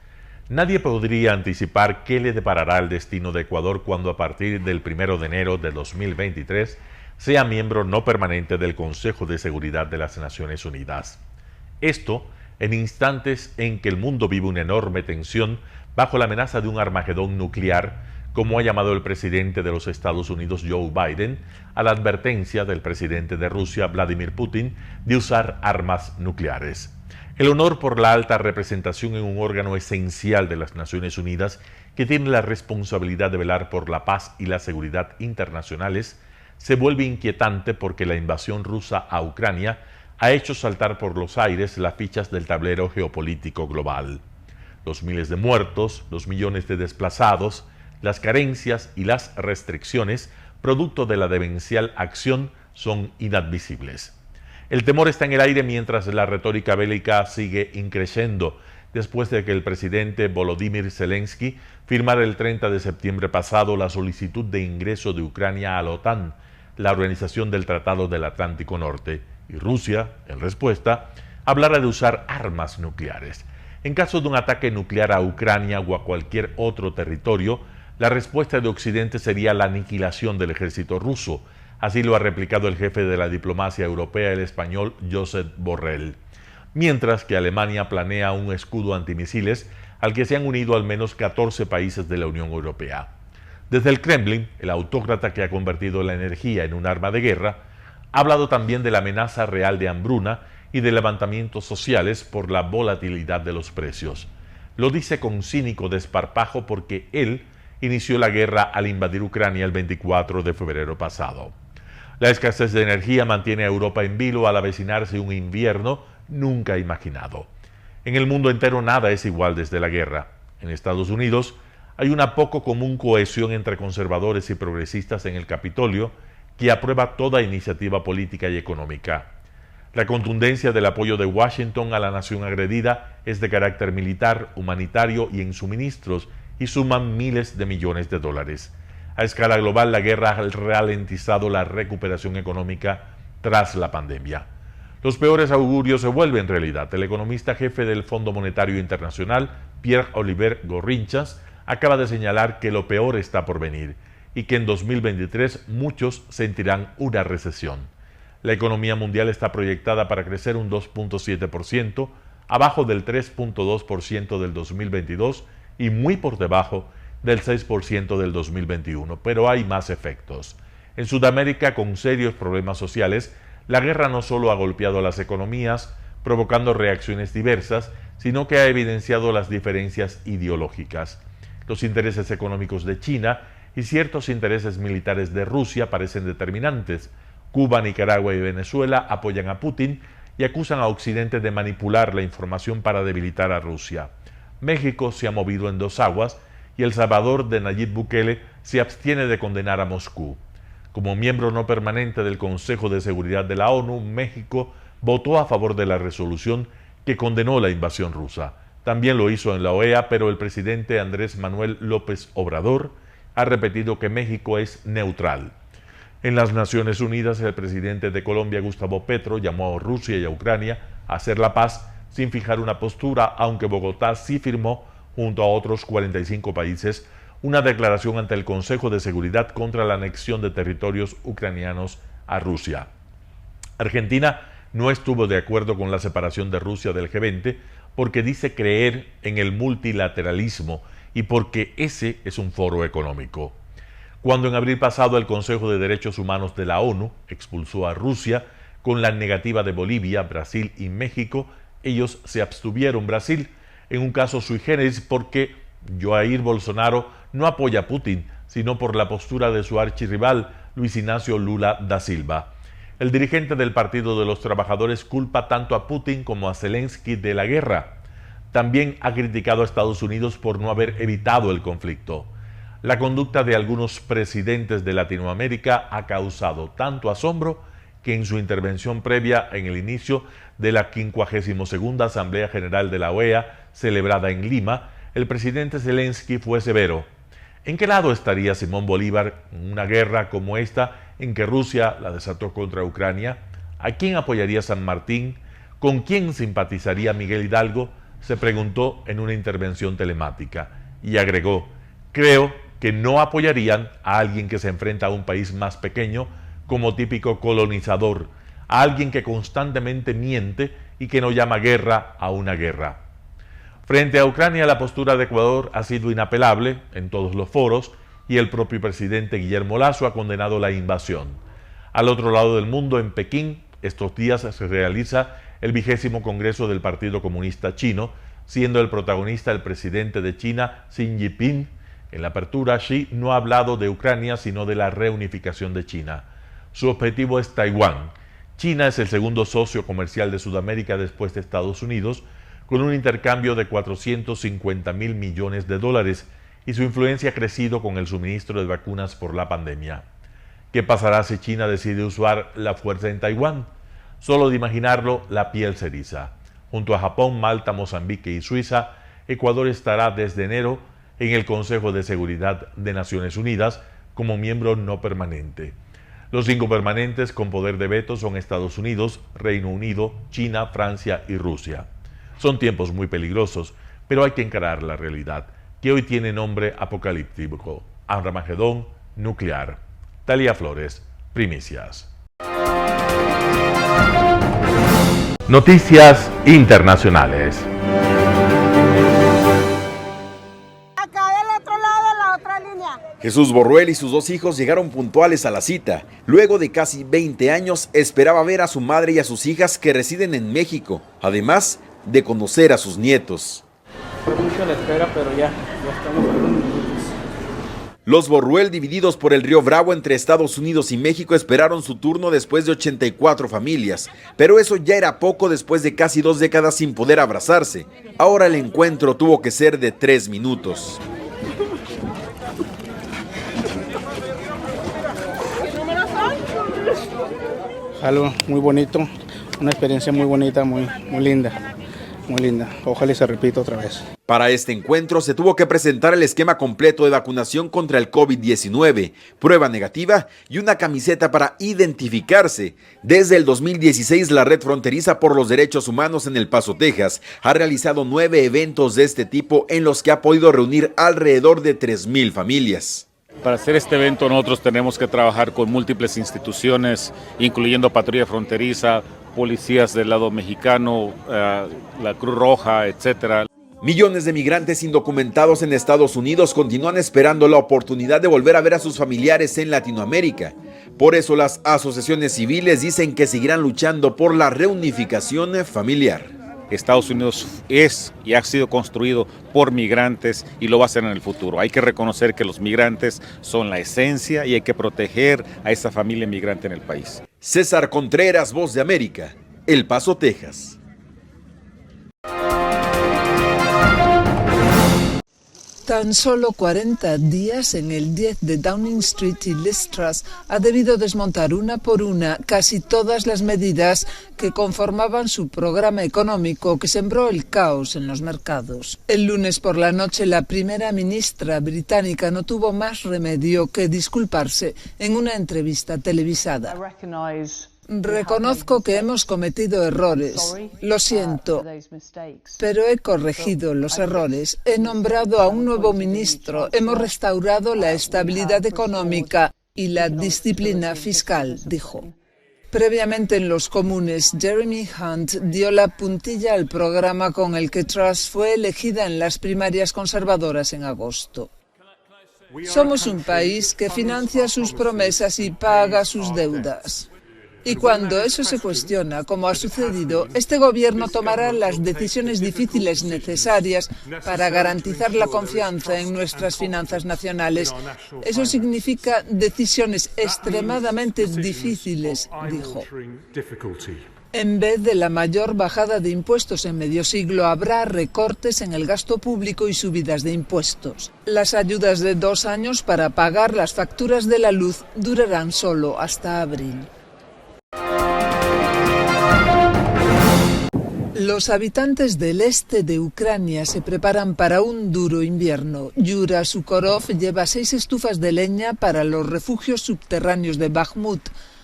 Nadie podría anticipar qué le deparará el destino de Ecuador cuando a partir del 1 de enero de 2023 sea miembro no permanente del Consejo de Seguridad de las Naciones Unidas. Esto en instantes en que el mundo vive una enorme tensión bajo la amenaza de un Armagedón nuclear como ha llamado el presidente de los Estados Unidos, Joe Biden, a la advertencia del presidente de Rusia, Vladimir Putin, de usar armas nucleares. El honor por la alta representación en un órgano esencial de las Naciones Unidas que tiene la responsabilidad de velar por la paz y la seguridad internacionales se vuelve inquietante porque la invasión rusa a Ucrania ha hecho saltar por los aires las fichas del tablero geopolítico global. Los miles de muertos, los millones de desplazados, las carencias y las restricciones, producto de la demencial acción, son inadmisibles. El temor está en el aire mientras la retórica bélica sigue increciendo, después de que el presidente Volodymyr Zelensky firmara el 30 de septiembre pasado la solicitud de ingreso de Ucrania a la OTAN, la organización del Tratado del Atlántico Norte, y Rusia, en respuesta, hablara de usar armas nucleares. En caso de un ataque nuclear a Ucrania o a cualquier otro territorio, la respuesta de Occidente sería la aniquilación del ejército ruso. Así lo ha replicado el jefe de la diplomacia europea, el español Josep Borrell. Mientras que Alemania planea un escudo antimisiles al que se han unido al menos 14 países de la Unión Europea. Desde el Kremlin, el autócrata que ha convertido la energía en un arma de guerra, ha hablado también de la amenaza real de hambruna y de levantamientos sociales por la volatilidad de los precios. Lo dice con cínico desparpajo porque él inició la guerra al invadir Ucrania el 24 de febrero pasado. La escasez de energía mantiene a Europa en vilo al avecinarse un invierno nunca imaginado. En el mundo entero nada es igual desde la guerra. En Estados Unidos hay una poco común cohesión entre conservadores y progresistas en el Capitolio que aprueba toda iniciativa política y económica. La contundencia del apoyo de Washington a la nación agredida es de carácter militar, humanitario y en suministros, y suman miles de millones de dólares. A escala global, la guerra ha ralentizado la recuperación económica tras la pandemia. Los peores augurios se vuelven realidad. El economista jefe del Fondo Monetario Internacional, Pierre-Olivier Gorrinchas, acaba de señalar que lo peor está por venir y que en 2023 muchos sentirán una recesión. La economía mundial está proyectada para crecer un 2.7%, abajo del 3.2% del 2022 y muy por debajo del 6% del 2021, pero hay más efectos. En Sudamérica, con serios problemas sociales, la guerra no solo ha golpeado a las economías, provocando reacciones diversas, sino que ha evidenciado las diferencias ideológicas. Los intereses económicos de China y ciertos intereses militares de Rusia parecen determinantes. Cuba, Nicaragua y Venezuela apoyan a Putin y acusan a Occidente de manipular la información para debilitar a Rusia. México se ha movido en dos aguas y El Salvador de Nayib Bukele se abstiene de condenar a Moscú. Como miembro no permanente del Consejo de Seguridad de la ONU, México votó a favor de la resolución que condenó la invasión rusa. También lo hizo en la OEA, pero el presidente Andrés Manuel López Obrador ha repetido que México es neutral. En las Naciones Unidas, el presidente de Colombia, Gustavo Petro, llamó a Rusia y a Ucrania a hacer la paz sin fijar una postura, aunque Bogotá sí firmó, junto a otros 45 países, una declaración ante el Consejo de Seguridad contra la anexión de territorios ucranianos a Rusia. Argentina no estuvo de acuerdo con la separación de Rusia del G20 porque dice creer en el multilateralismo y porque ese es un foro económico. Cuando en abril pasado el Consejo de Derechos Humanos de la ONU expulsó a Rusia con la negativa de Bolivia, Brasil y México, ellos se abstuvieron. Brasil, en un caso sui generis, porque Jair Bolsonaro no apoya a Putin, sino por la postura de su archirrival, Luis Ignacio Lula da Silva. El dirigente del Partido de los Trabajadores culpa tanto a Putin como a Zelensky de la guerra. También ha criticado a Estados Unidos por no haber evitado el conflicto. La conducta de algunos presidentes de Latinoamérica ha causado tanto asombro que en su intervención previa en el inicio de la 52ª Asamblea General de la OEA, celebrada en Lima, el presidente Zelensky fue severo. ¿En qué lado estaría Simón Bolívar en una guerra como esta en que Rusia la desató contra Ucrania? ¿A quién apoyaría San Martín? ¿Con quién simpatizaría Miguel Hidalgo? Se preguntó en una intervención telemática y agregó: creo que no apoyarían a alguien que se enfrenta a un país más pequeño como típico colonizador, a alguien que constantemente miente y que no llama guerra a una guerra. Frente a Ucrania, la postura de Ecuador ha sido inapelable en todos los foros y el propio presidente Guillermo Lasso ha condenado la invasión. Al otro lado del mundo, en Pekín, estos días se realiza el 20º Congreso del Partido Comunista Chino, siendo el protagonista el presidente de China, Xi Jinping. En la apertura, Xi no ha hablado de Ucrania, sino de la reunificación de China. Su objetivo es Taiwán. China es el segundo socio comercial de Sudamérica después de Estados Unidos, con un intercambio de 450.000 millones de dólares, y su influencia ha crecido con el suministro de vacunas por la pandemia. ¿Qué pasará si China decide usar la fuerza en Taiwán? Solo de imaginarlo, la piel se eriza. Junto a Japón, Malta, Mozambique y Suiza, Ecuador estará desde enero en el Consejo de Seguridad de Naciones Unidas como miembro no permanente. Los 5 permanentes con poder de veto son Estados Unidos, Reino Unido, China, Francia y Rusia. Son tiempos muy peligrosos, pero hay que encarar la realidad, que hoy tiene nombre apocalíptico: Armagedón nuclear. Talía Flores, Primicias. Noticias internacionales. Acá del otro lado, la otra línea. Jesús Borruel y sus 2 hijos llegaron puntuales a la cita. Luego de casi 20 años, esperaba ver a su madre y a sus hijas que residen en México, además de conocer a sus nietos. Fue mucho la espera, pero ya estamos en unos minutos. Los Borruel, divididos por el río Bravo entre Estados Unidos y México, esperaron su turno después de 84 familias. Pero eso ya era poco después de casi 2 décadas sin poder abrazarse. Ahora el encuentro tuvo que ser de 3 minutos. Algo muy bonito, una experiencia muy bonita, muy linda. Muy linda. Ojalá y se repita otra vez. Para este encuentro se tuvo que presentar el esquema completo de vacunación contra el COVID-19, prueba negativa y una camiseta para identificarse. Desde el 2016, la Red Fronteriza por los Derechos Humanos en El Paso, Texas, ha realizado 9 eventos de este tipo en los que ha podido reunir alrededor de 3,000 familias. Para hacer este evento nosotros tenemos que trabajar con múltiples instituciones, incluyendo Patrulla Fronteriza, policías del lado mexicano, la Cruz Roja, etcétera. Millones de migrantes indocumentados en Estados Unidos continúan esperando la oportunidad de volver a ver a sus familiares en Latinoamérica. Por eso las asociaciones civiles dicen que seguirán luchando por la reunificación familiar. Estados Unidos es y ha sido construido por migrantes y lo va a hacer en el futuro. Hay que reconocer que los migrantes son la esencia y hay que proteger a esa familia migrante en el país. César Contreras, Voz de América, El Paso, Texas. Tan solo 40 días en el 10 de Downing Street y Liz Truss ha debido desmontar una por una casi todas las medidas que conformaban su programa económico que sembró el caos en los mercados. El lunes por la noche la primera ministra británica no tuvo más remedio que disculparse en una entrevista televisada. Reconozco que hemos cometido errores, lo siento, pero he corregido los errores, he nombrado a un nuevo ministro, hemos restaurado la estabilidad económica y la disciplina fiscal, dijo. Previamente en los comunes, Jeremy Hunt dio la puntilla al programa con el que Truss fue elegida en las primarias conservadoras en agosto. Somos un país que financia sus promesas y paga sus deudas. Y cuando eso se cuestiona, como ha sucedido, este gobierno tomará las decisiones difíciles necesarias para garantizar la confianza en nuestras finanzas nacionales. Eso significa decisiones extremadamente difíciles, dijo. En vez de la mayor bajada de impuestos en medio siglo, habrá recortes en el gasto público y subidas de impuestos. Las ayudas de 2 años para pagar las facturas de la luz durarán solo hasta abril. Los habitantes del este de Ucrania se preparan para un duro invierno. Yura Sukorov lleva 6 estufas de leña para los refugios subterráneos de Bakhmut,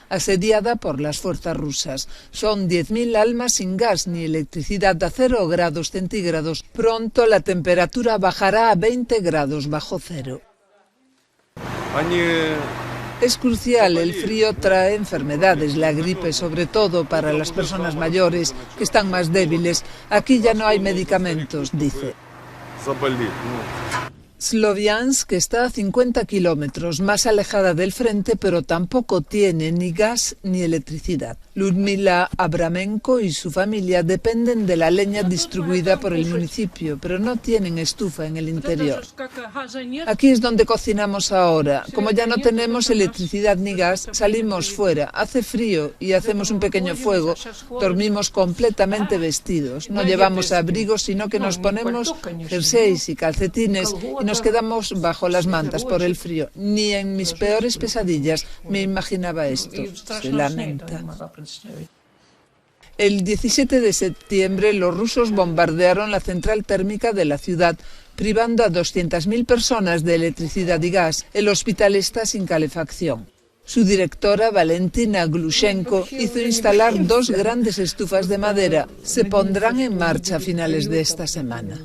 asediada por las fuerzas rusas. Son 10.000 almas sin gas ni electricidad a 0 grados centígrados. Pronto la temperatura bajará a 20 grados bajo cero. Es crucial, el frío trae enfermedades, la gripe, sobre todo para las personas mayores que están más débiles. Aquí ya no hay medicamentos, dice. Sloviansk está a 50 kilómetros más alejada del frente, pero tampoco tiene ni gas ni electricidad. Ludmila Abramenko y su familia dependen de la leña distribuida por el municipio, pero no tienen estufa en el interior. Aquí es donde cocinamos ahora. Como ya no tenemos electricidad ni gas, salimos fuera, hace frío y hacemos un pequeño fuego. Dormimos completamente vestidos. No llevamos abrigos, sino que nos ponemos jerseys y calcetines y nos quedamos bajo las mantas por el frío. Ni en mis peores pesadillas me imaginaba esto. Se lamenta. El 17 de septiembre los rusos bombardearon la central térmica de la ciudad, privando a 200.000 personas de electricidad y gas. El hospital está sin calefacción. Su directora, Valentina Glushenko, hizo instalar 2 grandes estufas de madera. Se pondrán en marcha a finales de esta semana.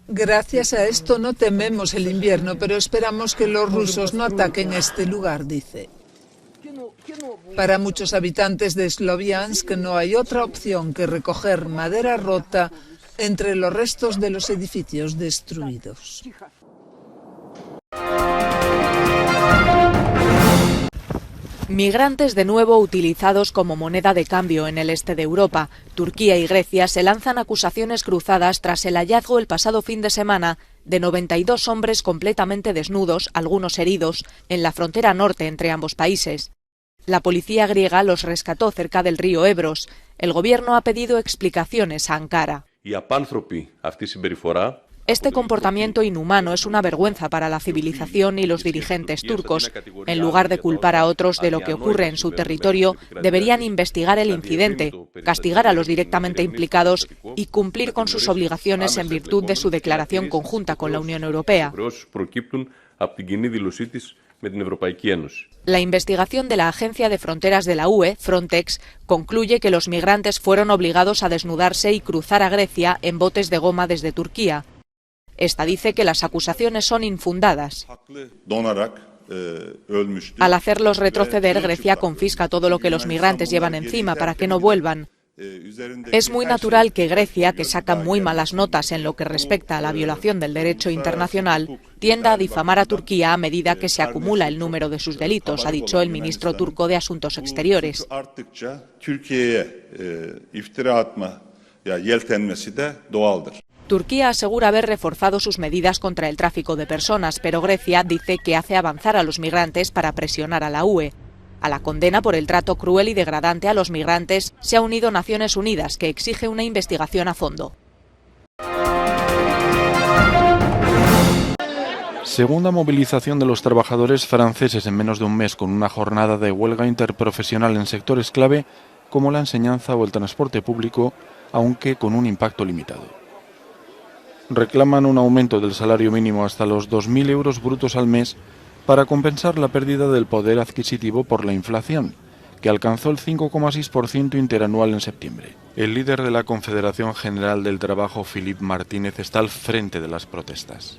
Gracias a esto no tememos el invierno, pero esperamos que los rusos no ataquen este lugar, dice. Para muchos habitantes de Sloviansk no hay otra opción que recoger madera rota entre los restos de los edificios destruidos. Migrantes de nuevo utilizados como moneda de cambio en el este de Europa. Turquía y Grecia se lanzan acusaciones cruzadas tras el hallazgo el pasado fin de semana de 92 hombres completamente desnudos, algunos heridos, en la frontera norte entre ambos países. La policía griega los rescató cerca del río Ebros. El gobierno ha pedido explicaciones a Ankara. Este comportamiento inhumano es una vergüenza para la civilización y los dirigentes turcos. En lugar de culpar a otros de lo que ocurre en su territorio, deberían investigar el incidente, castigar a los directamente implicados y cumplir con sus obligaciones en virtud de su declaración conjunta con la Unión Europea. La investigación de la Agencia de Fronteras de la UE, Frontex, concluye que los migrantes fueron obligados a desnudarse y cruzar a Grecia en botes de goma desde Turquía. Esta dice que las acusaciones son infundadas. Al hacerlos retroceder, Grecia confisca todo lo que los migrantes llevan encima para que no vuelvan. Es muy natural que Grecia, que saca muy malas notas en lo que respecta a la violación del derecho internacional, tienda a difamar a Turquía a medida que se acumula el número de sus delitos, ha dicho el ministro turco de Asuntos Exteriores. Turquía asegura haber reforzado sus medidas contra el tráfico de personas, pero Grecia dice que hace avanzar a los migrantes para presionar a la UE. A la condena por el trato cruel y degradante a los migrantes se ha unido Naciones Unidas, que exige una investigación a fondo. Segunda movilización de los trabajadores franceses en menos de un mes, con una jornada de huelga interprofesional en sectores clave como la enseñanza o el transporte público, aunque con un impacto limitado. Reclaman un aumento del salario mínimo hasta los 2.000 euros brutos al mes para compensar la pérdida del poder adquisitivo por la inflación, que alcanzó el 5,6% interanual en septiembre. El líder de la Confederación General del Trabajo, Philippe Martínez, está al frente de las protestas.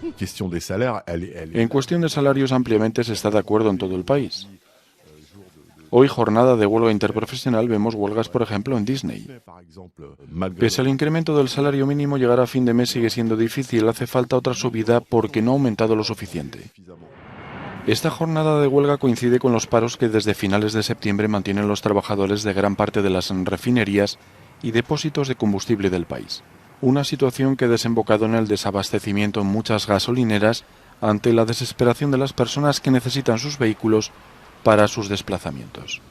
En cuestión de salarios, ampliamente se está de acuerdo en todo el país. Hoy, jornada de huelga interprofesional, vemos huelgas, por ejemplo, en Disney. Pese al incremento del salario mínimo, llegar a fin de mes sigue siendo difícil. Hace falta otra subida porque no ha aumentado lo suficiente. Esta jornada de huelga coincide con los paros que desde finales de septiembre mantienen los trabajadores de gran parte de las refinerías y depósitos de combustible del país. Una situación que ha desembocado en el desabastecimiento en muchas gasolineras ante la desesperación de las personas que necesitan sus vehículos para sus desplazamientos.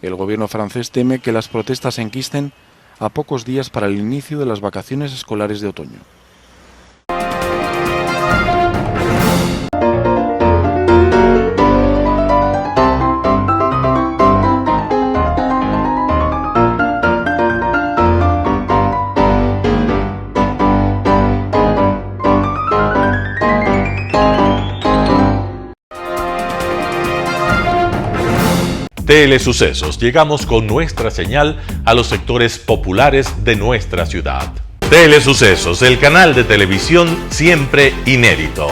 El gobierno francés teme que las protestas se enquisten a pocos días para el inicio de las vacaciones escolares de otoño. Telesucesos. Llegamos con nuestra señal a los sectores populares de nuestra ciudad. Telesucesos, el canal de televisión siempre inédito.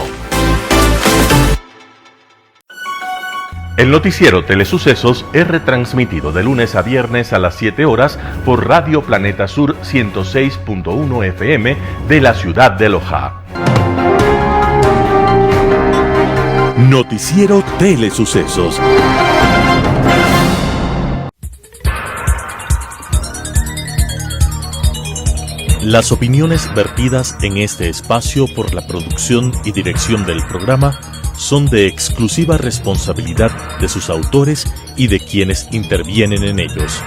El noticiero Telesucesos es retransmitido de lunes a viernes a las 7 horas por Radio Planeta Sur 106.1 FM de la ciudad de Loja. Noticiero Telesucesos. Las opiniones vertidas en este espacio por la producción y dirección del programa son de exclusiva responsabilidad de sus autores y de quienes intervienen en ellos.